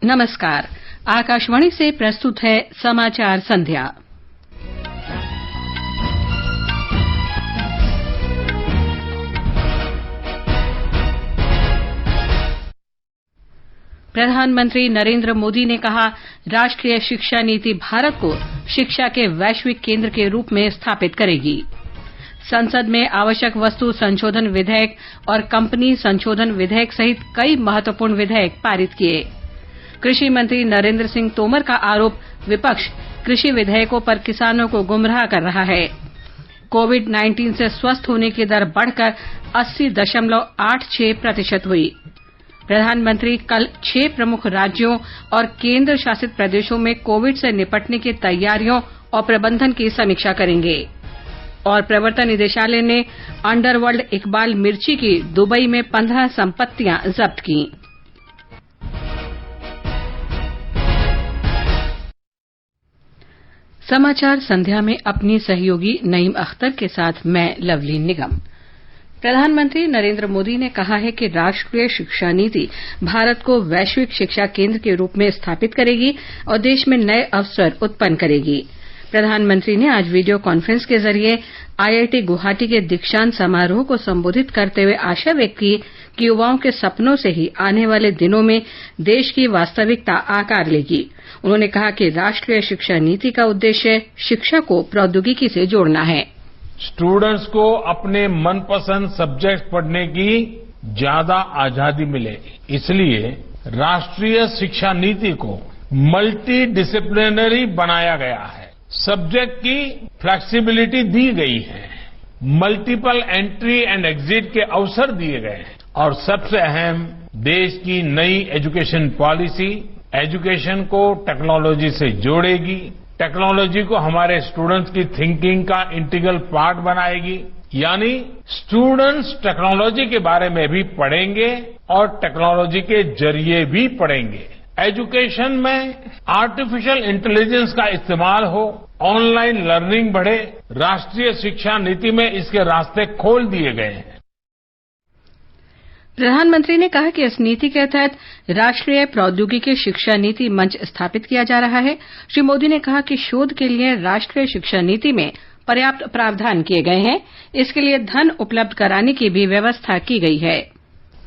नमस्कार। आकाशवाणी से प्रस्तुत है समाचार संध्या। प्रधानमंत्री नरेंद्र मोदी ने कहा, राष्ट्रीय शिक्षा नीति भारत को शिक्षा के वैश्विक केंद्र के रूप में स्थापित करेगी। संसद में आवश्यक वस्तु संशोधन विधेयक और कंपनी संशोधन विधेयक सहित कई महत्वपूर्ण विधेयक पारित किए। कृषि मंत्री नरेंद्र सिंह तोमर का आरोप, विपक्ष कृषि विधेयकों पर किसानों को गुमराह कर रहा है। कोविड-19 से स्वस्थ होने की दर बढ़कर 80.86% हुई। प्रधानमंत्री कल 6 प्रमुख राज्यों और केंद्र शासित प्रदेशों में कोविड से निपटने की तैयारियों और प्रबंधन की समीक्षा करेंगे। और प्रवर्तन निदेशालय ने अंडरवर्ल्ड इकबाल मिर्ची की दुबई में 15 संपत्तियां जब्त की। समाचार संध्या में अपनी सहयोगी नईम अख्तर के साथ मैं लवलीन निगम। प्रधानमंत्री नरेंद्र मोदी ने कहा है कि राष्ट्रीय शिक्षा नीति भारत को वैश्विक शिक्षा केंद्र के रूप में स्थापित करेगी और देश में नए अवसर उत्पन्न करेगी। प्रधानमंत्री ने आज वीडियो कॉन्फ्रेंस के जरिए आईआईटी गुवाहाटी के दीक्षांत समारोह को संबोधित करते हुए आशा व्यक्त की कि युवाओं के सपनों से ही आने वाले दिनों में देश की वास्तविकता आकार लेगी। उन्होंने कहा कि राष्ट्रीय शिक्षा नीति का उद्देश्य शिक्षा को प्रौद्योगिकी से जोड़ना है। स्टूडेंट्स को अपने मनपसंद सब्जेक्ट पढ़ने की ज्यादा आजादी मिले, इसलिए राष्ट्रीय शिक्षा नीति को मल्टी डिसिप्लिनरी बनाया गया है। सब्जेक्ट की फ्लेक्सिबिलिटी दी गई है, मल्टीपल एंट्री एंड एग्जिट के अवसर दिए गए हैं और सबसे अहम, देश की नई एजुकेशन पॉलिसी एजुकेशन को टेक्नोलॉजी से जोड़ेगी, टेक्नोलॉजी को हमारे स्टूडेंट्स की थिंकिंग का इंटीग्रल पार्ट बनाएगी। यानी स्टूडेंट्स टेक्नोलॉजी के बारे में भी पढ़ेंगे और टेक्नोलॉजी के जरिए भी पढ़ेंगे। एजुकेशन में आर्टिफिशियल इंटेलिजेंस का इस्तेमाल हो, ऑनलाइन लर्निंग बढ़े, राष्ट्रीय शिक्षा नीति में इसके रास्ते खोल दिए गए हैं। प्रधानमंत्री ने कहा कि इस नीति के तहत राष्ट्रीय प्रौद्योगिकी शिक्षा नीति मंच स्थापित किया जा रहा है। श्री मोदी ने कहा कि शोध के लिए राष्ट्रीय शिक्षा नीति में पर्याप्त प्रावधान किए गए हैं। इसके लिए धन उपलब्ध कराने की भी व्यवस्था की गई है।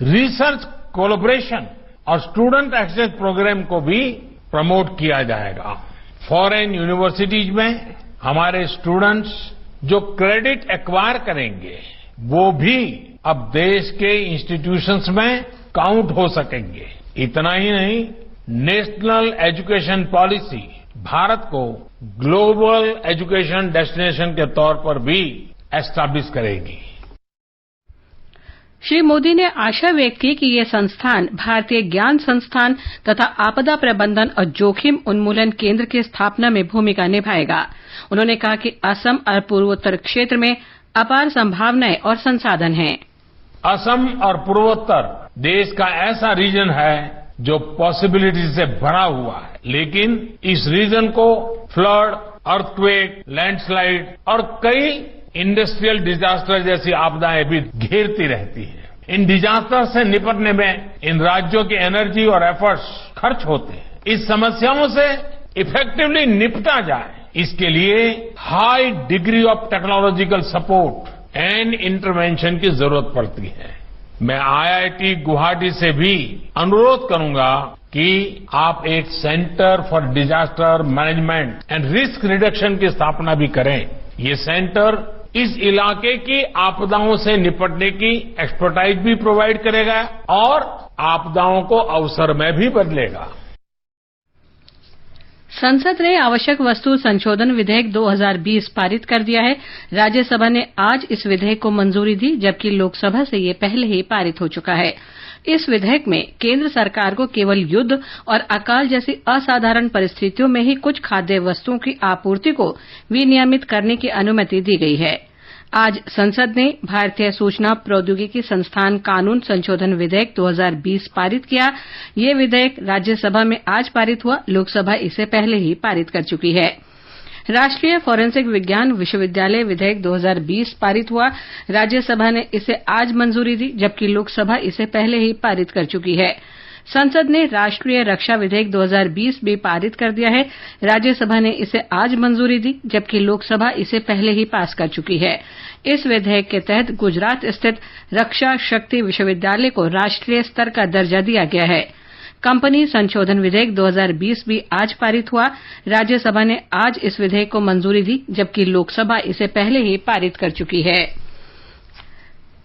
रिसर्च कोलैबोरेशन और स्टूडेंट एक्सचेंज प्रोग्राम को भी प्रमोट किया जाएगा। फॉरेन यूनिवर्सिटीज में हमारे स्टूडेंट्स जो क्रेडिट एक्वायर करेंगे, वो भी अब देश के इंस्टीट्यूशंस में काउंट हो सकेंगे। इतना ही नहीं, नेशनल एजुकेशन पॉलिसी भारत को ग्लोबल एजुकेशन डेस्टिनेशन के तौर पर भी एस्टैब्लिश करेगी। श्री मोदी ने आशा व्यक्त की कि ये संस्थान भारतीय ज्ञान संस्थान तथा आपदा प्रबंधन और जोखिम उन्मूलन केंद्र की स्थापना में भूमिका निभाएगा। उन्होंने कहा कि असम और पूर्वोत्तर क्षेत्र में अपार संभावनाएं और संसाधन हैं। असम और पूर्वोत्तर देश का ऐसा रीजन है जो पॉसिबिलिटी से भरा हुआ है, लेकिन इस रीजन को फ्लड, अर्थक्वेक, लैंडस्लाइड और कई इंडस्ट्रियल डिजास्टर जैसी आपदाएं भी घेरती रहती हैं। इन डिजास्टर से निपटने में इन राज्यों की एनर्जी और एफर्ट्स खर्च होते हैं। इस समस्याओं से इफेक्टिवली निपटा जाए, इसके लिए high degree of technological support and intervention की जरूरत पड़ती है। मैं आईआईटी गुवाहाटी से भी अनुरोध करूंगा कि आप एक centre for disaster management and risk reduction की स्थापना भी करें। ये सेंटर इस इलाके की आपदाओं से निपटने की एक्सपर्टाइज भी प्रोवाइड करेगा और आपदाओं को अवसर में भी बदलेगा। संसद ने आवश्यक वस्तु संशोधन विधेयक 2020 पारित कर दिया है। राज्यसभा ने आज इस विधेयक को मंजूरी दी, जबकि लोकसभा से ये पहले ही पारित हो चुका है। इस विधेयक में केंद्र सरकार को केवल युद्ध और अकाल जैसी असाधारण परिस्थितियों में ही कुछ खाद्य वस्तुओं की आपूर्ति को विनियमित करने की अनुमति दी गई है। आज संसद ने भारतीय सूचना प्रौद्योगिकी संस्थान कानून संशोधन विधेयक 2020 पारित किया। ये विधेयक राज्यसभा में आज पारित हुआ, लोकसभा इसे पहले ही पारित कर चुकी है। राष्ट्रीय फोरेंसिक विज्ञान विश्वविद्यालय विधेयक 2020 पारित हुआ। राज्यसभा ने इसे आज मंजूरी दी, जबकि लोकसभा इसे पहले ही पारित कर चुकी है। संसद ने राष्ट्रीय रक्षा विधेयक 2020 भी पारित कर दिया है। राज्यसभा ने इसे आज मंजूरी दी, जबकि लोकसभा इसे पहले ही पास कर चुकी है। इस विधेयक के तहत गुजरात स्थित रक्षा शक्ति विश्वविद्यालय को राष्ट्रीय स्तर का दर्जा दिया गया है। कंपनी संशोधन विधेयक 2020 भी आज पारित हुआ। राज्यसभा ने आज इस विधेयक को मंजूरी दी, जबकि लोकसभा इसे पहले ही पारित कर चुकी है।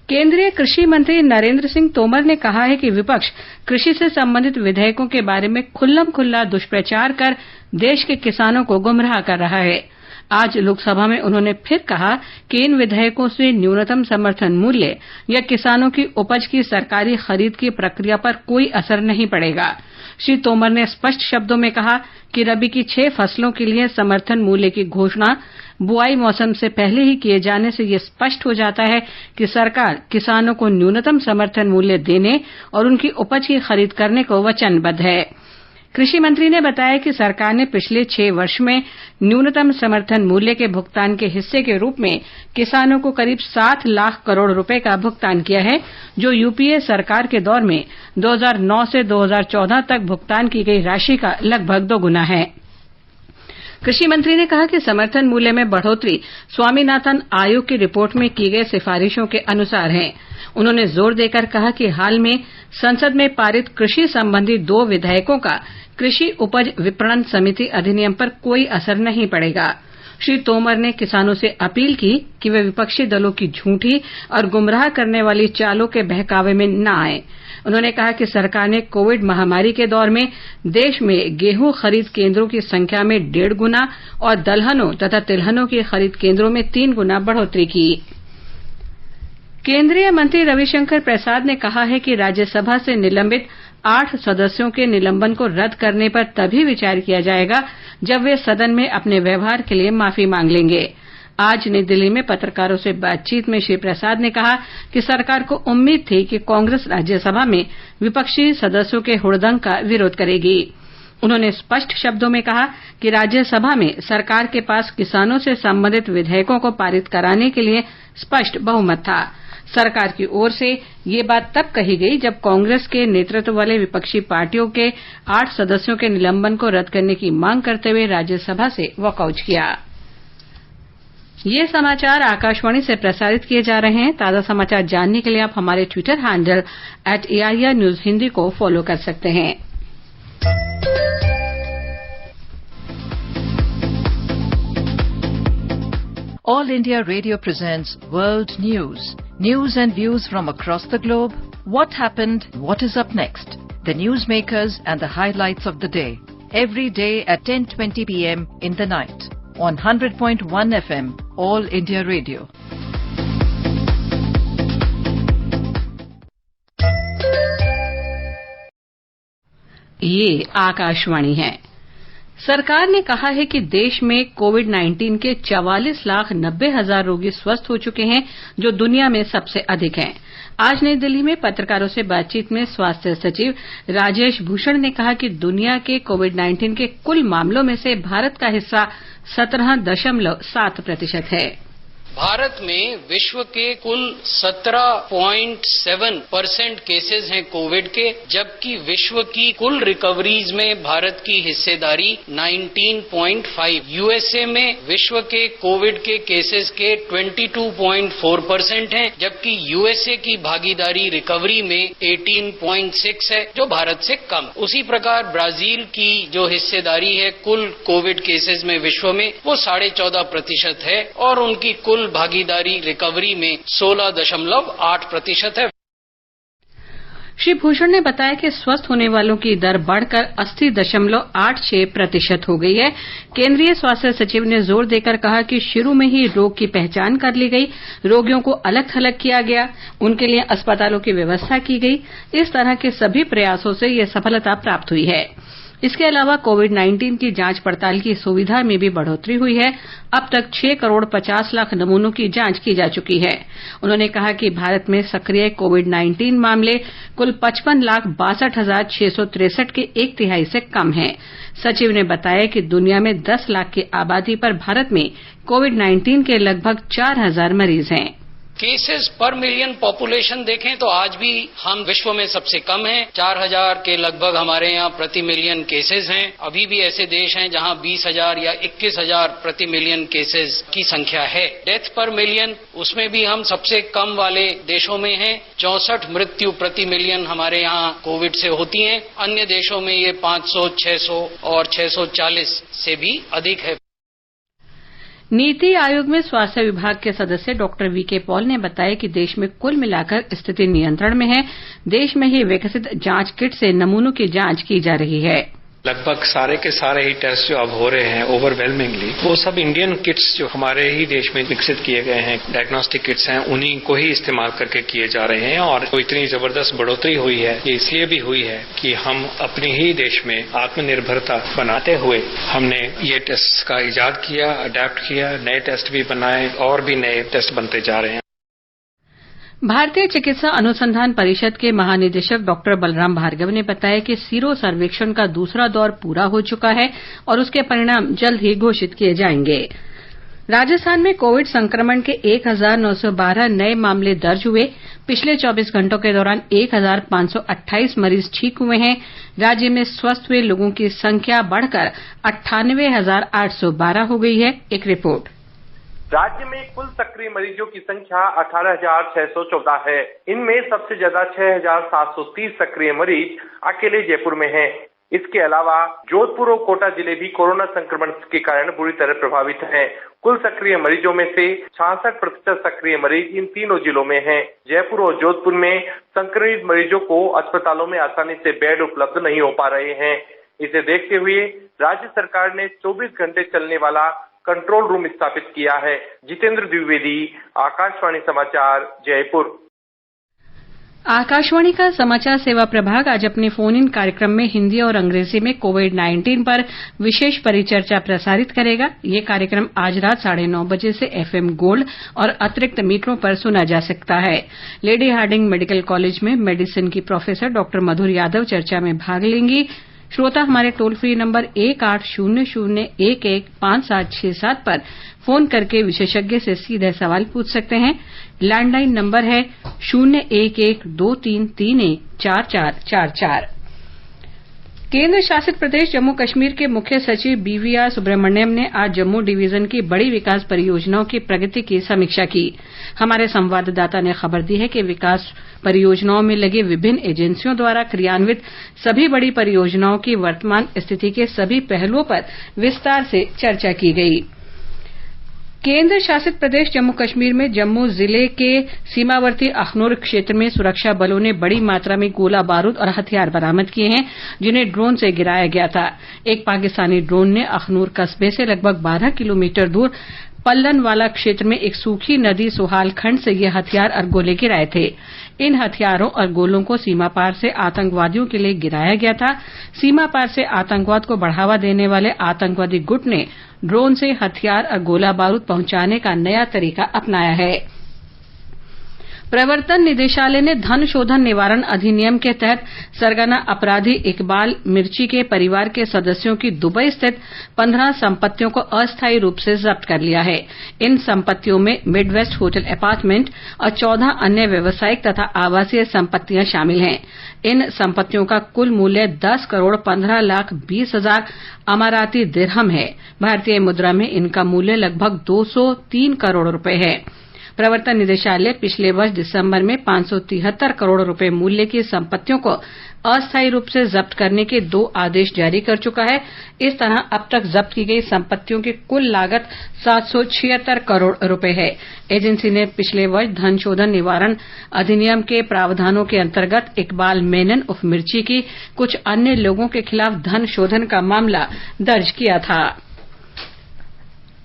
केंद्रीय कृषि मंत्री नरेंद्र सिंह तोमर ने कहा है कि विपक्ष कृषि से संबंधित विधेयकों के बारे में खुल्लम-खुल्ला दुष्प्रचार कर देश के किसानों को गुमराह कर रहा है। आज लोकसभा में उन्होंने फिर कहा कि इन विधेयकों से न्यूनतम समर्थन मूल्य या किसानों की उपज की सरकारी खरीद की प्रक्रिया पर कोई असर नहीं पड़ेगा। श्री तोमर ने स्पष्ट शब्दों में कहा कि रबी की 6 फसलों के लिए समर्थन मूल्य की घोषणा बुआई मौसम से पहले ही किए जाने से ये स्पष्ट हो जाता है कि सरकार किसानों को न्यूनतम समर्थन मूल्य देने और उनकी उपज की खरीद करने को वचनबद्ध है। कृषि मंत्री ने बताया कि सरकार ने पिछले 6 वर्ष में न्यूनतम समर्थन मूल्य के भुगतान के हिस्से के रूप में किसानों को करीब 7 लाख करोड़ रुपए का भुगतान किया है, जो यूपीए सरकार के दौर में 2009 से 2014 तक भुगतान की गई राशि का लगभग दोगुना है। कृषि मंत्री ने कहा कि समर्थन मूल्य में बढ़ोतरी स्वामीनाथन आयोग की रिपोर्ट में की गई सिफारिशों के अनुसार है। उन्होंने जोर देकर कहा कि हाल में संसद में पारित कृषि संबंधी 2 विधेयकों का कृषि उपज विपणन समिति अधिनियम पर कोई असर नहीं पड़ेगा। श्री तोमर ने किसानों से अपील की कि वे विपक्षी दलों की झूठी और गुमराह करने वाली चालों के बहकावे में न आएं। उन्होंने कहा कि सरकार ने कोविड महामारी के दौर में देश में गेहूं खरीद केंद्रों की संख्या में 1.5 गुना और दलहनों तथा तिलहनों की खरीद केंद्रों में 3 गुना बढ़ोतरी की। केंद्रीय मंत्री रविशंकर प्रसाद ने कहा है कि राज्यसभा से निलंबित 8 सदस्यों के निलंबन को रद्द करने पर तभी विचार किया जाएगा जब वे सदन में अपने व्यवहार के लिए माफी मांग लेंगे। आज नई दिल्ली में पत्रकारों से बातचीत में श्री प्रसाद ने कहा कि सरकार को उम्मीद थी कि कांग्रेस राज्यसभा में विपक्षी सदस्यों के हुड़दंग का विरोध करेगी। उन्होंने स्पष्ट शब्दों में कहा कि राज्यसभा में सरकार के पास किसानों से संबंधित विधेयकों को पारित कराने के लिए स्पष्ट बहुमत था। सरकार की ओर से ये बात तब कही गई जब कांग्रेस के नेतृत्व वाले विपक्षी पार्टियों के 8 सदस्यों के निलंबन को रद्द करने की मांग करते हुए राज्यसभा से वॉकआउट किया। ये समाचार आकाशवाणी से प्रसारित किए जा रहे हैं। ताजा समाचार जानने के लिए आप हमारे Twitter handle @AIR News Hindi को फॉलो कर सकते हैं। All India Radio presents World News. News and views from across the globe. What happened? What is up next? The newsmakers and the highlights of the day. Every day at 10:20 p.m. in the night. On 100.1 FM, All India Radio. ये आकाशवाणी है। सरकार ने कहा है कि देश में कोविड-19 के 44,90,000 रोगी स्वस्थ हो चुके हैं, जो दुनिया में सबसे अधिक हैं। आज नई दिल्ली में पत्रकारों से बातचीत में स्वास्थ्य सचिव राजेश भूषण ने कहा कि दुनिया के कोविड-19 के कुल मामलों में से भारत का हिस्सा 17.7% है। भारत में विश्व के कुल 17.7% केसेस हैं कोविड के, जबकि विश्व की कुल रिकवरीज में भारत की हिस्सेदारी 19.5। यूएसए में विश्व के कोविड के केसेस के 22.4% हैं, जबकि यूएसए की भागीदारी रिकवरी में 18.6 है, जो भारत से कम। उसी प्रकार ब्राजील की जो हिस्सेदारी है कुल कोविड केसेस में विश्व में, वो 14.5% है और उनकी कुल भागीदारी रिकवरी में 16.8% है। श्री भूषण ने बताया कि स्वस्थ होने वालों की दर बढ़कर 80.86% हो गई है। केंद्रीय स्वास्थ्य सचिव ने जोर देकर कहा कि शुरू में ही रोग की पहचान कर ली गई, रोगियों को अलग थलग किया गया, उनके लिए अस्पतालों की व्यवस्था की गई। इस तरह के सभी प्रयासों से यह सफलता प्राप्त हुई है। इसके अलावा कोविड-19 की जांच पड़ताल की सुविधा में भी बढ़ोतरी हुई है। अब तक 6 करोड़ 50 लाख नमूनों की जांच की जा चुकी है। उन्होंने कहा कि भारत में सक्रिय कोविड-19 मामले कुल 55,62,663 के 1/3 से कम हैं। सचिव ने बताया कि दुनिया में 10 लाख की आबादी पर भारत में कोविड-19 के लगभग 4,000 मरीज हैं। केसेस पर मिलियन पॉपुलेशन देखें तो आज भी हम विश्व में सबसे कम हैं। 4000 के लगभग हमारे यहाँ प्रति मिलियन केसेस हैं। अभी भी ऐसे देश हैं जहाँ 20,000 या 21,000 प्रति मिलियन केसेस की संख्या है। डेथ पर मिलियन उसमें भी हम सबसे कम वाले देशों में हैं। 64 मृत्यु प्रति मिलियन हमारे यहाँ कोविड से होती हैं। अन्य देशों में ये 500, 600 और 640 से भी अधिक है। नीति आयोग में स्वास्थ्य विभाग के सदस्य डॉक्टर वीके पॉल ने बताया कि देश में कुल मिलाकर स्थिति नियंत्रण में है। देश में ही विकसित जांच किट से नमूनों की जांच की जा रही है। लगभग सारे के सारे ही टेस्ट जो अब हो रहे हैं ओवरवेलमिंगली, वो सब इंडियन किट्स जो हमारे ही देश में विकसित किए गए हैं, डायग्नोस्टिक किट्स हैं, उन्हीं को ही इस्तेमाल करके किए जा रहे हैं। और तो इतनी जबरदस्त बढ़ोतरी हुई है, ये इसलिए भी हुई है कि हम अपने ही देश में आत्मनिर्भरता बनाते हुए हमने ये टेस्ट का इजाद किया, अडेप्ट किया, नए टेस्ट भी बनाए और भी नए टेस्ट बनते जा रहे हैं। भारतीय चिकित्सा अनुसंधान परिषद के महानिदेशक डॉक्टर बलराम भार्गव ने बताया कि सीरो सर्वेक्षण का दूसरा दौर पूरा हो चुका है और उसके परिणाम जल्द ही घोषित किए जाएंगे। राजस्थान में कोविड संक्रमण के 1912 नए मामले दर्ज हुए। पिछले 24 घंटों के दौरान 1528 मरीज ठीक हुए हैं। राज्य में स्वस्थ हुए लोगों की संख्या बढ़कर 98,812 हो गई है। एक रिपोर्ट। राज्य में कुल सक्रिय मरीजों की संख्या 18,614 है। इनमें सबसे ज्यादा 6,730 सक्रिय मरीज अकेले जयपुर में हैं। इसके अलावा जोधपुर और कोटा जिले भी कोरोना संक्रमण के कारण बुरी तरह प्रभावित हैं। कुल सक्रिय मरीजों में से 66% सक्रिय मरीज इन तीनों जिलों में हैं। जयपुर और जोधपुर में संक्रमित मरीजों को अस्पतालों में आसानी से बेड उपलब्ध नहीं हो पा रहे हैं। इसे देखते हुए राज्य सरकार ने 24 घंटे चलने वाला कंट्रोल रूम स्थापित किया है। जितेंद्र द्विवेदी, आकाशवाणी समाचार, जयपुर। आकाशवाणी का समाचार सेवा प्रभाग आज अपने फोन इन कार्यक्रम में हिंदी और अंग्रेजी में कोविड-19 पर विशेष परिचर्चा प्रसारित करेगा। ये कार्यक्रम आज रात 9:30 बजे से एफएम गोल्ड और अतिरिक्त मीटरों पर सुना जा सकता है। लेडी हार्डिंग मेडिकल कॉलेज में मेडिसिन की प्रोफेसर डॉक्टर मधुर यादव चर्चा में भाग लेंगी। श्रोता हमारे टोल फ्री नंबर 1800115767 पर फोन करके विशेषज्ञ से सीधे सवाल पूछ सकते हैं। लैंडलाइन नंबर है 01123331444। केंद्र शासित प्रदेश जम्मू कश्मीर के मुख्य सचिव बीवीआर सुब्रमण्यम ने आज जम्मू डिवीजन की बड़ी विकास परियोजनाओं की प्रगति की समीक्षा की। हमारे संवाददाता ने खबर दी है कि विकास परियोजनाओं में लगी विभिन्न एजेंसियों द्वारा क्रियान्वित सभी बड़ी परियोजनाओं की वर्तमान स्थिति के सभी पहलुओं पर विस्तार से चर्चा की गई। केंद्र शासित प्रदेश जम्मू कश्मीर में जम्मू जिले के सीमावर्ती अखनूर क्षेत्र में सुरक्षा बलों ने बड़ी मात्रा में गोला बारूद और हथियार बरामद किए हैं, जिन्हें ड्रोन से गिराया गया था। एक पाकिस्तानी ड्रोन ने अखनूर कस्बे से लगभग 12 किलोमीटर दूर पल्लनवाला क्षेत्र में एक सूखी नदी सुहाल खंड से ये हथियार और गोले गिराए थे। इन हथियारों और गोलों को सीमा पार से आतंकवादियों के लिए गिराया गया था। सीमा पार से आतंकवाद को बढ़ावा देने वाले आतंकवादी गुट ने ड्रोन से हथियार और गोला बारूद पहुंचाने का नया तरीका अपनाया है। प्रवर्तन निदेशालय ने धन शोधन निवारण अधिनियम के तहत सरगना अपराधी इकबाल मिर्ची के परिवार के सदस्यों की दुबई स्थित 15 संपत्तियों को अस्थायी रूप से जब्त कर लिया है। इन संपत्तियों में मिडवेस्ट होटल अपार्टमेंट और 14 अन्य व्यावसायिक तथा आवासीय संपत्तियां शामिल हैं। इन संपत्तियों का कुल मूल्य 10,15,20,000 अमाराती दिरहम है। भारतीय मुद्रा में इनका मूल्य लगभग 203 करोड़ रुपए है। प्रवर्तन निदेशालय पिछले वर्ष दिसंबर में 573 करोड़ रुपए मूल्य की संपत्तियों को अस्थायी रूप से जब्त करने के 2 आदेश जारी कर चुका है। इस तरह अब तक जब्त की गई संपत्तियों की कुल लागत 776 करोड़ रुपए है। एजेंसी ने पिछले वर्ष धन शोधन निवारण अधिनियम के प्रावधानों के अंतर्गत इकबाल मेनन उर्फ मिर्ची की कुछ अन्य लोगों के खिलाफ धन शोधन का मामला दर्ज किया था।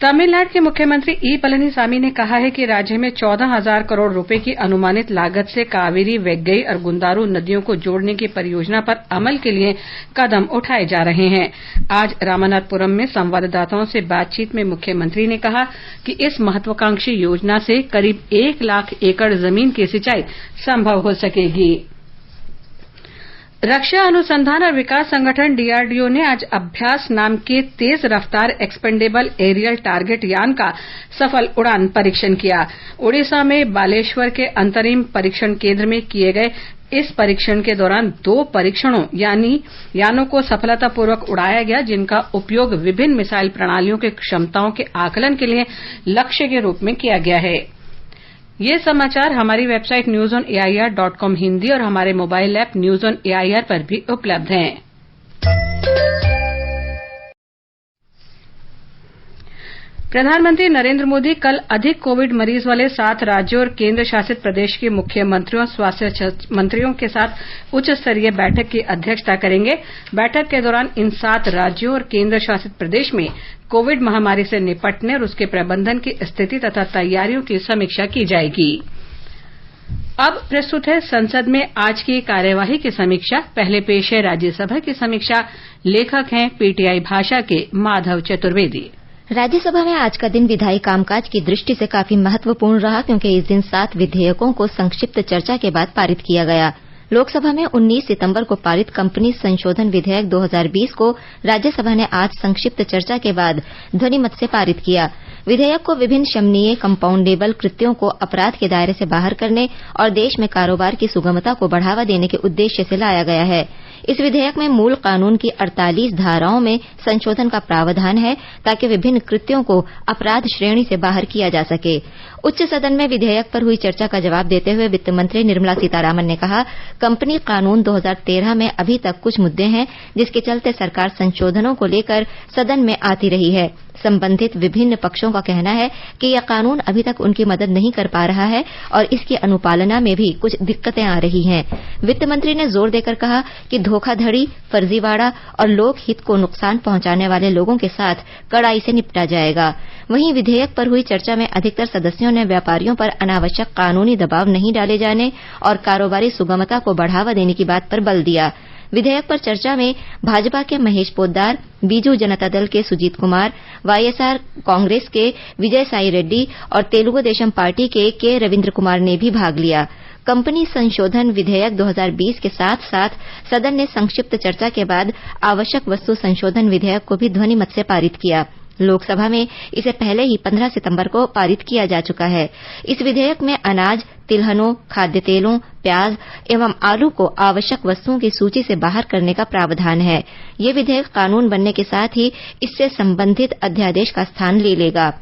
तमिलनाडु के मुख्यमंत्री ई पलनीसामी ने कहा है कि राज्य में 14,000 करोड़ रुपए की अनुमानित लागत से कावेरी, वेग्गई और गुंदारू नदियों को जोड़ने की परियोजना पर अमल के लिए कदम उठाए जा रहे हैं। आज रामनाथपुरम में संवाददाताओं से बातचीत में मुख्यमंत्री ने कहा कि इस महत्वाकांक्षी योजना से करीब 1 लाख एकड़ जमीन की सिंचाई संभव हो सकेगी। रक्षा अनुसंधान और विकास संगठन डीआरडीओ ने आज अभ्यास नाम के तेज रफ्तार एक्सपेंडेबल एरियल टारगेट यान का सफल उड़ान परीक्षण किया। ओडिशा में बालेश्वर के अंतरिम परीक्षण केंद्र में किए गए इस परीक्षण के दौरान 2 परीक्षणों यानी यानों को सफलतापूर्वक उड़ाया गया, जिनका उपयोग विभिन्न मिसाइल प्रणालियों की क्षमताओं के आकलन के लिए लक्ष्य के रूप में किया गया है। ये समाचार हमारी वेबसाइट newsonair.com हिंदी और हमारे mobile app news on AIR पर भी उपलब्ध हैं। प्रधानमंत्री नरेंद्र मोदी कल अधिक कोविड मरीज वाले 7 राज्यों और केंद्र शासित प्रदेश के मुख्यमंत्रियों, स्वास्थ्य मंत्रियों के साथ उच्च स्तरीय बैठक की अध्यक्षता करेंगे। बैठक के दौरान इन 7 राज्यों और केंद्र शासित प्रदेश में कोविड महामारी से निपटने और उसके प्रबंधन की स्थिति तथा तैयारियों की समीक्षा की जाएगी। अब प्रस्तुत है संसद में आज की कार्यवाही की समीक्षा। पहले पेश है राज्यसभा की समीक्षा। लेखक हैं पीटीआई भाषा के माधव चतुर्वेदी। राज्यसभा में आज का दिन विधायी कामकाज की दृष्टि से काफी महत्वपूर्ण रहा, क्योंकि इस दिन 7 विधेयकों को संक्षिप्त चर्चा के बाद पारित किया गया। लोकसभा में 19 सितंबर को पारित कंपनी संशोधन विधेयक 2020 को राज्यसभा ने आज संक्षिप्त चर्चा के बाद ध्वनिमत से पारित किया। विधेयक को विभिन्न शमनीय कंपाउंडेबल कृत्यों को अपराध के दायरे से बाहर करने और देश में कारोबार की सुगमता को बढ़ावा देने के उद्देश्य से लाया गया है। इस विधेयक में मूल कानून की 48 धाराओं में संशोधन का प्रावधान है, ताकि विभिन्न कृत्यों को अपराध श्रेणी से बाहर किया जा सके। उच्च सदन में विधेयक पर हुई चर्चा का जवाब देते हुए वित्त मंत्री निर्मला सीतारामन ने कहा, कंपनी कानून 2013 में अभी तक कुछ मुद्दे हैं, जिसके चलते सरकार संशोधनों को लेकर सदन में आती रही है। संबंधित विभिन्न पक्षों का कहना है कि यह कानून अभी तक उनकी मदद नहीं कर पा रहा है और इसकी अनुपालना में भी कुछ दिक्कतें आ रही हैं। वित्त मंत्री ने जोर देकर कहा कि धोखाधड़ी, फर्जीवाड़ा और लोक हित को नुकसान पहुंचाने वाले लोगों के साथ कड़ाई से निपटा जाएगा। वहीं विधेयक पर हुई चर्चा में अधिकतर सदस्यों ने व्यापारियों पर अनावश्यक कानूनी दबाव नहीं डाले जाने और कारोबारी सुगमता को बढ़ावा देने की बात पर बल दिया। विधेयक पर चर्चा में भाजपा के महेश पोद्दार, बीजू जनता दल के सुजीत कुमार, वाईएसआर कांग्रेस के विजय साई रेड्डी और तेलुगु देशम पार्टी के रविंद्र कुमार ने भी भाग लिया। कंपनी संशोधन विधेयक 2020 के साथ साथ सदन ने संक्षिप्त चर्चा के बाद आवश्यक वस्तु संशोधन विधेयक को भी ध्वनिमत से पारित किया। लोकसभा में इसे पहले ही 15 सितंबर को पारित किया जा चुका है। इस विधेयक में अनाज, तिलहनों, खाद्य तेलों, प्याज एवं आलू को आवश्यक वस्तुओं की सूची से बाहर करने का प्रावधान है। ये विधेयक कानून बनने के साथ ही इससे संबंधित अध्यादेश का स्थान ले लेगा।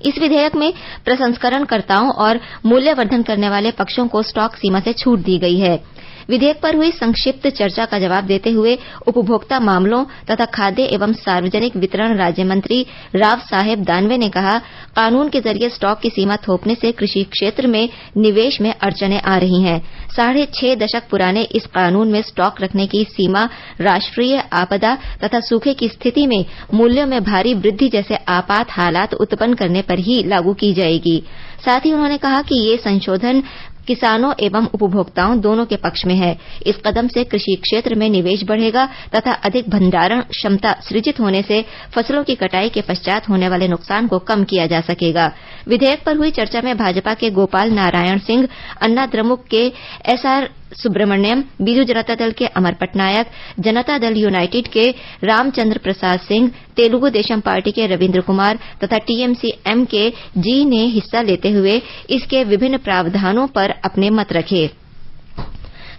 इस विधेयक में प्रसंस्करणकर्ताओं और मूल्यवर्धन करने वाले पक्षों को स्टॉक सीमा से छूट दी गई है। विधेयक पर हुई संक्षिप्त चर्चा का जवाब देते हुए उपभोक्ता मामलों तथा खाद्य एवं सार्वजनिक वितरण राज्य मंत्री राव साहेब दानवे ने कहा, कानून के जरिए स्टॉक की सीमा थोपने से कृषि क्षेत्र में निवेश में अड़चनें आ रही हैं। 6.5 दशक पुराने इस कानून में स्टॉक रखने की सीमा राष्ट्रीय आपदा तथा सूखे की स्थिति में मूल्यों में भारी वृद्धि जैसे आपात हालात उत्पन्न करने पर ही लागू की जाएगी। साथ ही उन्होंने कहा कि ये संशोधन किसानों एवं उपभोक्ताओं दोनों के पक्ष में है। इस कदम से कृषि क्षेत्र में निवेश बढ़ेगा तथा अधिक भंडारण क्षमता सृजित होने से फसलों की कटाई के पश्चात होने वाले नुकसान को कम किया जा सकेगा। विधेयक पर हुई चर्चा में भाजपा के गोपाल नारायण सिंह, अन्ना द्रमुक के एसआर सुब्रमण्यम, बीजू जनता दल के अमर पटनायक, जनता दल यूनाइटेड के रामचंद्र प्रसाद सिंह, तेलुगु देशम पार्टी के रविंद्र कुमार तथा टीएमसी-एम के जी ने हिस्सा लेते हुए इसके विभिन्न प्रावधानों पर अपने मत रखे।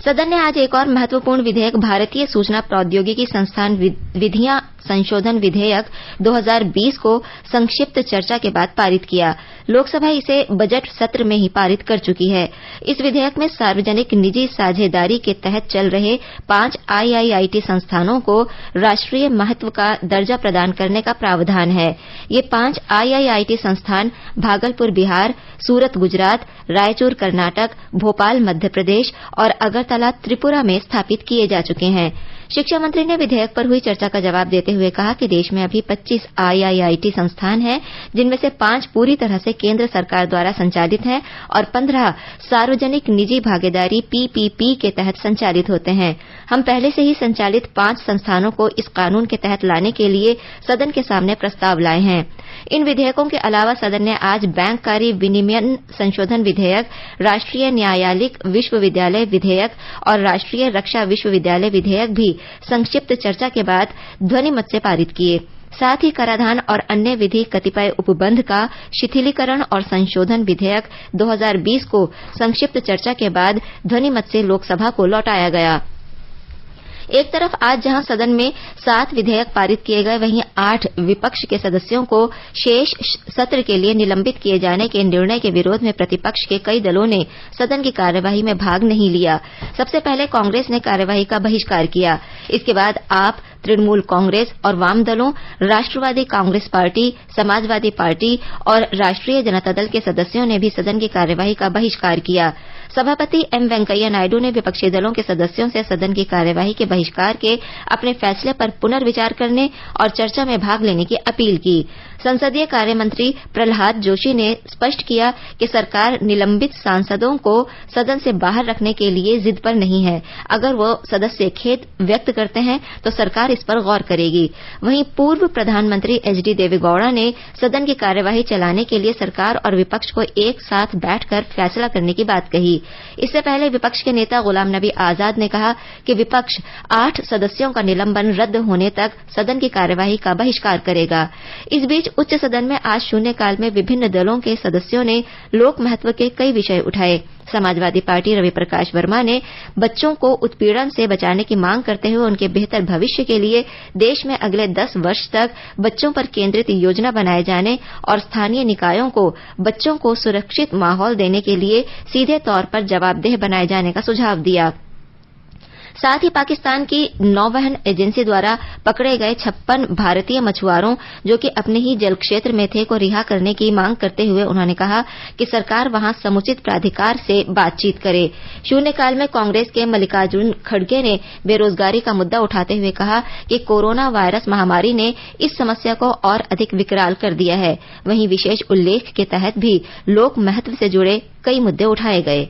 सदन ने आज एक और महत्वपूर्ण विधेयक भारतीय सूचना प्रौद्योगिकी संस्थान विधियां संशोधन विधेयक 2020 को संक्षिप्त चर्चा के बाद पारित किया। लोकसभा इसे बजट सत्र में ही पारित कर चुकी है। इस विधेयक में सार्वजनिक निजी साझेदारी के तहत चल रहे 5 आईआईआईटी संस्थानों को राष्ट्रीय महत्व का दर्जा प्रदान करने का प्रावधान है। ये 5 आईआईआईटी संस्थान भागलपुर बिहार, सूरत गुजरात, रायचूर कर्नाटक, भोपाल मध्य प्रदेश और अगरतला त्रिपुरा में स्थापित किए जा चुके हैं। शिक्षा मंत्री ने विधेयक पर हुई चर्चा का जवाब देते हुए कहा कि देश में अभी 25 IIIT संस्थान हैं, जिनमें से 5 पूरी तरह से केंद्र सरकार द्वारा संचालित हैं और 15 सार्वजनिक निजी भागीदारी PPP के तहत संचालित होते हैं। हम पहले से ही संचालित 5 संस्थानों को इस कानून के तहत लाने के लिए सदन के सामने प्रस्ताव लाए हैं। इन विधेयकों के अलावा सदन ने आज बैंककारी विनियमन संशोधन विधेयक, राष्ट्रीय न्यायालयिक विश्वविद्यालय विधेयक और राष्ट्रीय रक्षा विश्वविद्यालय विधेयक भी संक्षिप्त चर्चा के बाद ध्वनिमत से पारित किए। साथ ही कराधान और अन्य विधि कतिपय उपबंध का शिथिलीकरण और संशोधन विधेयक 2020 को संक्षिप्त चर्चा के बाद ध्वनिमत से लोकसभा को लौटाया गया। एक तरफ आज जहां सदन में 7 विधेयक पारित किए गए, वहीं 8 विपक्ष के सदस्यों को शेष सत्र के लिए निलंबित किए जाने के निर्णय के विरोध में प्रतिपक्ष के कई दलों ने सदन की कार्यवाही में भाग नहीं लिया। सबसे पहले कांग्रेस ने कार्यवाही का बहिष्कार किया। इसके बाद आप, तृणमूल कांग्रेस और वाम दलों, राष्ट्रवादी कांग्रेस पार्टी, समाजवादी पार्टी और राष्ट्रीय जनता दल के सदस्यों ने भी सदन की कार्यवाही का बहिष्कार किया। सभापति एम वेंकैया नायडू ने विपक्षी दलों के सदस्यों से सदन की कार्यवाही के बहिष्कार के अपने फैसले पर पुनर्विचार करने और चर्चा में भाग लेने की अपील की। संसदीय कार्य मंत्री प्रहलाद जोशी ने स्पष्ट किया कि सरकार निलंबित सांसदों को सदन से बाहर रखने के लिए जिद पर नहीं है। अगर वो सदस्य खेद व्यक्त करते हैं तो सरकार इस पर गौर करेगी। वहीं पूर्व प्रधानमंत्री HD देवेगौड़ा ने सदन की कार्यवाही चलाने के लिए सरकार और विपक्ष को एक साथ बैठकर फैसला करने की बात कही। इससे पहले विपक्ष के नेता गुलाम नबी आजाद ने कहा कि विपक्ष 8 सदस्यों का निलंबन रद्द होने तक सदन की कार्यवाही का बहिष्कार करेगा। इस बीच उच्च सदन में आज शून्यकाल में विभिन्न दलों के सदस्यों ने लोक महत्व के कई विषय उठाए। समाजवादी पार्टी रवि प्रकाश वर्मा ने बच्चों को उत्पीड़न से बचाने की मांग करते हुए उनके बेहतर भविष्य के लिए देश में अगले 10 वर्ष तक बच्चों पर केंद्रित योजना बनाए जाने और स्थानीय निकायों को बच्चों को सुरक्षित माहौल देने के लिए सीधे तौर पर जवाबदेह बनाए जाने का सुझाव दिया। साथ ही पाकिस्तान की नौवहन एजेंसी द्वारा पकड़े गए 56 भारतीय मछुआरों जो कि अपने ही जल क्षेत्र में थे को रिहा करने की मांग करते हुए उन्होंने कहा कि सरकार वहां समुचित प्राधिकार से बातचीत करे। शून्यकाल में कांग्रेस के मल्लिकार्जुन खड़गे ने बेरोजगारी का मुद्दा उठाते हुए कहा कि कोरोना वायरस महामारी ने इस समस्या को और अधिक विकराल कर दिया है। वहीं विशेष उल्लेख के तहत भी लोक महत्व से जुड़े कई मुद्दे उठाए गए।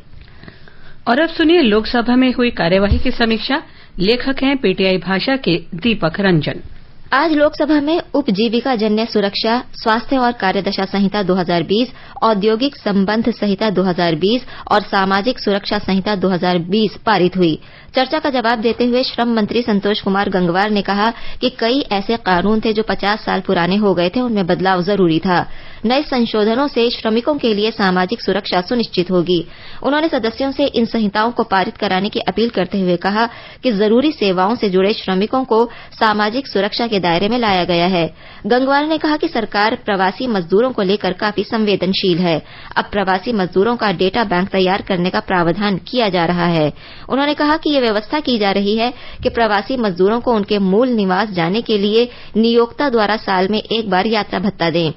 और अब सुनिए लोकसभा में हुई कार्यवाही की समीक्षा। लेखक हैं PTI भाषा के दीपक रंजन। आज लोकसभा में उपजीविका जन्य सुरक्षा, स्वास्थ्य और कार्यदशा संहिता 2020, औद्योगिक संबंध संहिता 2020 और सामाजिक सुरक्षा संहिता 2020 पारित हुई। चर्चा का जवाब देते हुए श्रम मंत्री संतोष कुमार गंगवार ने कहा कि कई ऐसे कानून थे जो 50 साल पुराने हो गए थे, उनमें बदलाव जरूरी था। नए संशोधनों से श्रमिकों के लिए सामाजिक सुरक्षा सुनिश्चित होगी। उन्होंने सदस्यों से इन संहिताओं को पारित कराने की अपील करते हुए कहा कि जरूरी सेवाओं से जुड़े श्रमिकों को सामाजिक सुरक्षा के दायरे में लाया गया है। गंगवार ने कहा कि सरकार प्रवासी मजदूरों को लेकर काफी संवेदनशील है। अब प्रवासी मजदूरों का डेटा बैंक तैयार करने का प्रावधान किया जा रहा है। उन्होंने कहा कि ये व्यवस्था की जा रही है कि प्रवासी मजदूरों को उनके मूल निवास जाने के लिए नियोक्ता द्वारा साल में एक बार यात्रा भत्ता दें।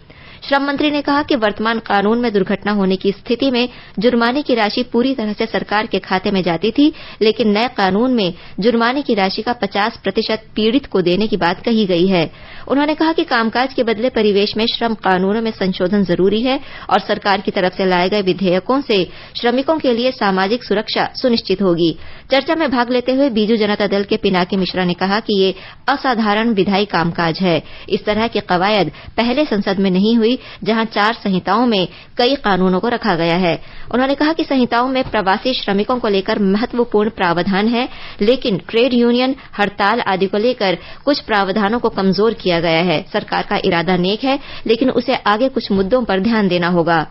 श्रम मंत्री ने कहा कि वर्तमान कानून में दुर्घटना होने की स्थिति में जुर्माने की राशि पूरी तरह से सरकार के खाते में जाती थी, लेकिन नए कानून में जुर्माने की राशि का 50% पीड़ित को देने की बात कही गई है। उन्होंने कहा कि कामकाज के बदले परिवेश में श्रम कानूनों में संशोधन जरूरी है और सरकार की तरफ से लाए गए विधेयकों से श्रमिकों के लिए सामाजिक सुरक्षा सुनिश्चित होगी। चर्चा में भाग लेते हुए बीजू जनता दल के पिनाकी मिश्रा ने कहा कि ये असाधारण विधायी कामकाज है। इस तरह की कवायद पहले संसद में नहीं हुई, जहां 4 संहिताओं में कई कानूनों को रखा गया है। उन्होंने कहा कि संहिताओं में प्रवासी श्रमिकों को लेकर महत्वपूर्ण प्रावधान है, लेकिन ट्रेड यूनियन, हड़ताल आदि को लेकर कुछ प्रावधानों को कमजोर किया गया है। सरकार का इरादा नेक है, लेकिन उसे आगे कुछ मुद्दों पर ध्यान देना होगा।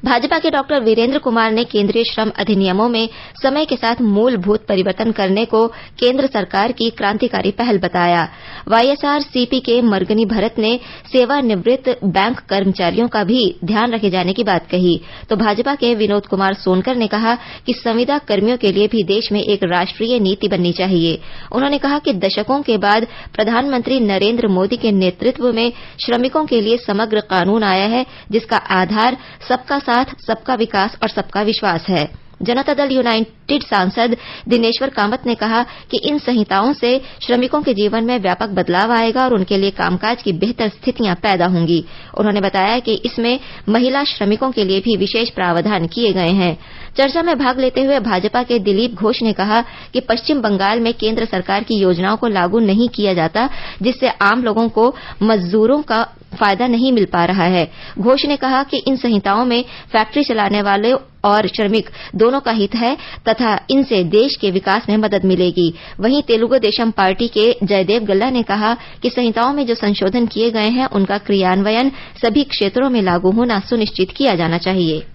भाजपा के डॉक्टर वीरेंद्र कुमार ने केंद्रीय श्रम अधिनियमों में समय के साथ मूलभूत परिवर्तन करने को केंद्र सरकार की क्रांतिकारी पहल बताया। YSRCP के मरगनी भरत ने सेवानिवृत्त बैंक कर्मचारियों का भी ध्यान रखे जाने की बात कही, तो भाजपा के विनोद कुमार सोनकर ने कहा कि संविदा कर्मियों के लिए भी देश में एक राष्ट्रीय नीति बननी चाहिए। उन्होंने कहा कि दशकों के बाद प्रधानमंत्री नरेंद्र मोदी के नेतृत्व में श्रमिकों के लिए समग्र कानून आया है, जिसका आधार सबका साथ, सबका विकास और सबका विश्वास है। जनता दल यूनाइटेड सांसद दिनेश्वर कामत ने कहा कि इन संहिताओं से श्रमिकों के जीवन में व्यापक बदलाव आएगा और उनके लिए कामकाज की बेहतर स्थितियां पैदा होंगी। उन्होंने बताया कि इसमें महिला श्रमिकों के लिए भी विशेष प्रावधान किए गए हैं। चर्चा में भाग लेते हुए भाजपा के दिलीप घोष ने कहा कि पश्चिम बंगाल में केंद्र सरकार की योजनाओं को लागू नहीं किया जाता, जिससे आम लोगों को मजदूरों का फायदा नहीं मिल पा रहा है। घोष ने कहा कि इन संहिताओं में फैक्ट्री चलाने वाले और श्रमिक दोनों का हित है तथा इनसे देश के विकास में मदद मिलेगी। वहीं तेलुगु देशम पार्टी के जयदेव गल्ला ने कहा कि संहिताओं में जो संशोधन किए गए हैं उनका क्रियान्वयन सभी क्षेत्रों में लागू होना सुनिश्चित किया जाना चाहिए।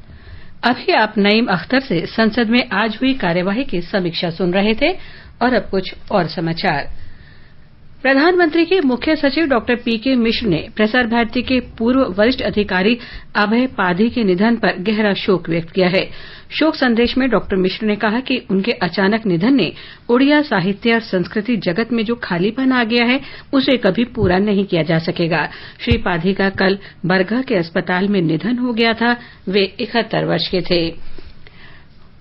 अभी आप नईम अख्तर से संसद में आज हुई कार्यवाही की समीक्षा सुन रहे थे और अब कुछ और समाचार। प्रधानमंत्री के मुख्य सचिव डॉक्टर पीके मिश्र ने प्रसार भारती के पूर्व वरिष्ठ अधिकारी अभय पाधी के निधन पर गहरा शोक व्यक्त किया है। शोक संदेश में डॉक्टर मिश्र ने कहा कि उनके अचानक निधन ने उड़िया साहित्य और संस्कृति जगत में जो खालीपन आ गया है उसे कभी पूरा नहीं किया जा सकेगा। श्री पाधी का कल बरगह के अस्पताल में निधन हो गया था। वे 71 वर्ष के थे।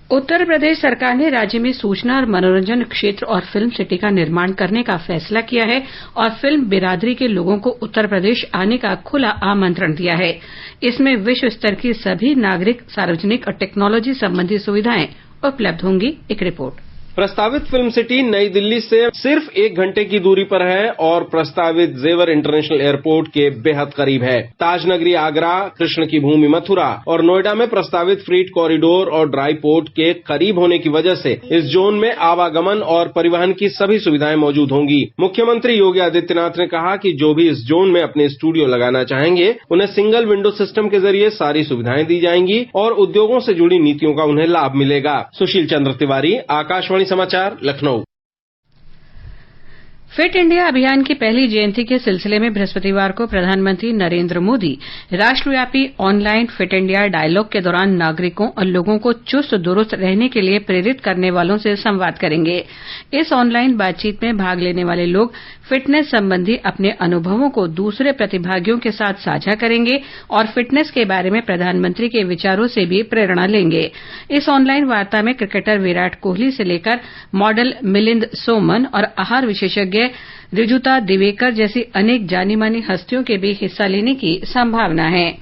उत्तर प्रदेश सरकार ने राज्य में सूचना और मनोरंजन क्षेत्र और फिल्म सिटी का निर्माण करने का फैसला किया है और फिल्म बिरादरी के लोगों को उत्तर प्रदेश आने का खुला आमंत्रण दिया है। इसमें विश्व स्तर की सभी नागरिक, सार्वजनिक और टेक्नोलॉजी संबंधी सुविधाएं उपलब्ध होंगी। एक रिपोर्ट। प्रस्तावित फिल्म सिटी नई दिल्ली से सिर्फ 1 घंटे की दूरी पर है और प्रस्तावित जेवर इंटरनेशनल एयरपोर्ट के बेहद करीब है। ताजनगरी आगरा, कृष्ण की भूमि मथुरा और नोएडा में प्रस्तावित फ्रीट कॉरिडोर और ड्राई पोर्ट के करीब होने की वजह से इस जोन में आवागमन और परिवहन की सभी सुविधाएं मौजूद होंगी। मुख्यमंत्री योगी आदित्यनाथ ने कहा कि जो भी इस जोन में अपने स्टूडियो लगाना चाहेंगे उन्हें सिंगल विंडो सिस्टम के जरिए सारी सुविधाएं दी जाएंगी और उद्योगों से जुड़ी नीतियों का उन्हें लाभ मिलेगा। सुशील चंद्र तिवारी, आकाशवाणी समाचार, लखनऊ। फिट इंडिया अभियान की पहली जयंती के सिलसिले में बृहस्पतिवार को प्रधानमंत्री नरेंद्र मोदी राष्ट्रव्यापी ऑनलाइन फिट इंडिया डायलॉग के दौरान नागरिकों और लोगों को चुस्त दुरुस्त रहने के लिए प्रेरित करने वालों से संवाद करेंगे। इस ऑनलाइन बातचीत में भाग लेने वाले लोग फिटनेस संबंधी अपने अनुभवों को दूसरे प्रतिभागियों के साथ साझा करेंगे और फिटनेस के बारे में प्रधानमंत्री के विचारों से भी प्रेरणा लेंगे। इस ऑनलाइन वार्ता में क्रिकेटर विराट कोहली से लेकर मॉडल मिलिंद सोमन और आहार विशेषज्ञ ऋजुता दिवेकर जैसी अनेक जानी मानी हस्तियों के भी हिस्सा लेने की संभावना है।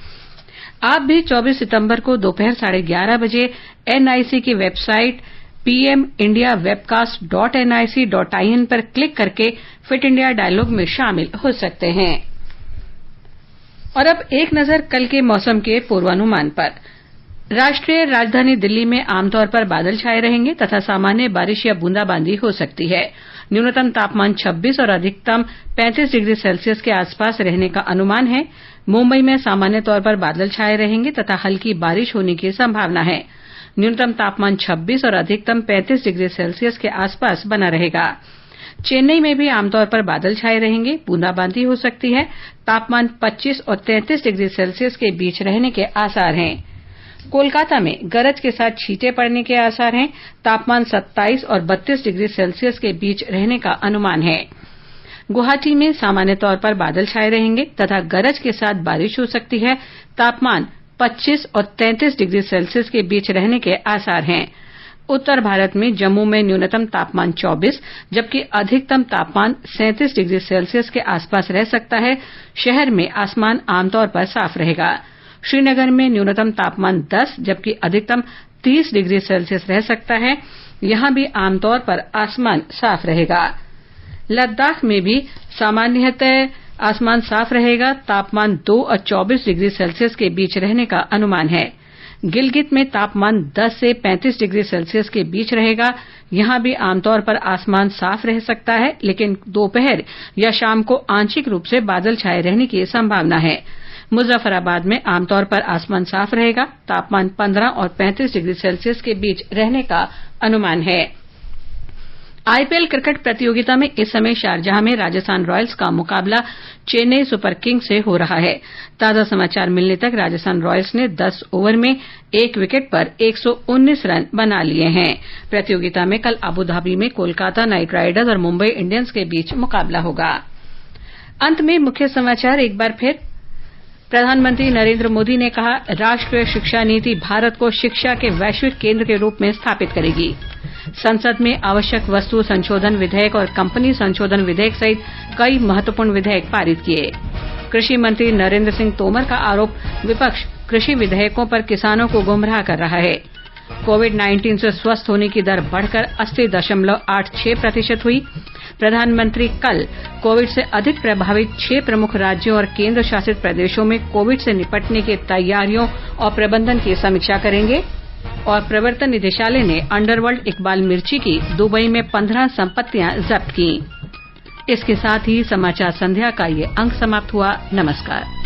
आप भी 24 सितंबर को दोपहर 11:30 बजे एनआईसी की वेबसाइट pmindiawebcast.nic.in पर क्लिक करके फिट इंडिया डायलॉग में शामिल हो सकते हैं। और अब एक नजर कल के मौसम के पूर्वानुमान पर। राष्ट्रीय राजधानी दिल्ली में आमतौर पर बादल छाए रहेंगे तथा सामान्य बारिश या बूंदाबांदी हो सकती है। न्यूनतम तापमान 26 और अधिकतम 35 डिग्री सेल्सियस के आसपास रहने का अनुमान है। मुंबई में सामान्य तौर पर बादल छाए रहेंगे तथा हल्की बारिश होने की संभावना है। न्यूनतम तापमान 26 और अधिकतम 35 डिग्री सेल्सियस के आसपास बना रहेगा। चेन्नई में भी आमतौर पर बादल छाए रहेंगे, बूंदाबांदी हो सकती है। तापमान 25 और 33 डिग्री सेल्सियस के बीच रहने के आसार हैं। कोलकाता में गरज के साथ छींटे पड़ने के आसार हैं। तापमान 27 और 32 डिग्री सेल्सियस के बीच रहने का अनुमान है। गुवाहाटी में सामान्य तौर पर बादल छाए रहेंगे तथा गरज के साथ बारिश हो सकती है। तापमान 25 और 33 डिग्री सेल्सियस के बीच रहने के आसार हैं। उत्तर भारत में जम्मू में न्यूनतम तापमान 24 जबकि अधिकतम तापमान 37 डिग्री सेल्सियस के आसपास रह सकता है। शहर में आसमान आमतौर पर साफ रहेगा। श्रीनगर में न्यूनतम तापमान 10 जबकि अधिकतम 30 डिग्री सेल्सियस रह सकता है। यहां भी आमतौर पर आसमान साफ रहेगा। लद्दाख में भी सामान्यतः आसमान साफ रहेगा। तापमान 2 और 24 डिग्री सेल्सियस के बीच रहने का अनुमान है। गिलगित में तापमान 10 से 35 डिग्री सेल्सियस के बीच रहेगा। यहां भी आमतौर पर आसमान साफ रह सकता है, लेकिन दोपहर या शाम को आंशिक रूप से बादल छाए रहने की संभावना है। मुजफ्फराबाद में आमतौर पर आसमान साफ रहेगा। तापमान 15 और 35 डिग्री सेल्सियस के बीच रहने का अनुमान है। आईपीएल क्रिकेट प्रतियोगिता में इस समय शारजाह में राजस्थान रॉयल्स का मुकाबला चेन्नई सुपर किंग्स से हो रहा है। ताजा समाचार मिलने तक राजस्थान रॉयल्स ने 10 ओवर में 1 विकेट पर 119 रन बना लिए हैं। प्रतियोगिता में कल अबुधाबी में कोलकाता नाइट राइडर्स और मुंबई इंडियंस के बीच मुकाबला होगा। अंत में मुख्य समाचार एक बार फिर। प्रधानमंत्री नरेंद्र मोदी ने कहा, राष्ट्रीय शिक्षा नीति भारत को शिक्षा के वैश्विक केंद्र के रूप में स्थापित करेगी। संसद में आवश्यक वस्तु संशोधन विधेयक और कंपनी संशोधन विधेयक सहित कई महत्वपूर्ण विधेयक पारित किए। कृषि मंत्री नरेंद्र सिंह तोमर का आरोप, विपक्ष कृषि विधेयकों पर किसानों को गुमराह कर रहा है। कोविड-19 से स्वस्थ होने की दर बढ़कर 80.86% हुई। प्रधानमंत्री कल कोविड से अधिक प्रभावित 6 प्रमुख राज्यों और केंद्र शासित प्रदेशों में कोविड से निपटने की तैयारियों और प्रबंधन की समीक्षा करेंगे। और प्रवर्तन निदेशालय ने अंडरवर्ल्ड इकबाल मिर्ची की दुबई में 15 संपत्तियां जब्त की। इसके साथ ही समाचार संध्या का ये अंक समाप्त हुआ। नमस्कार।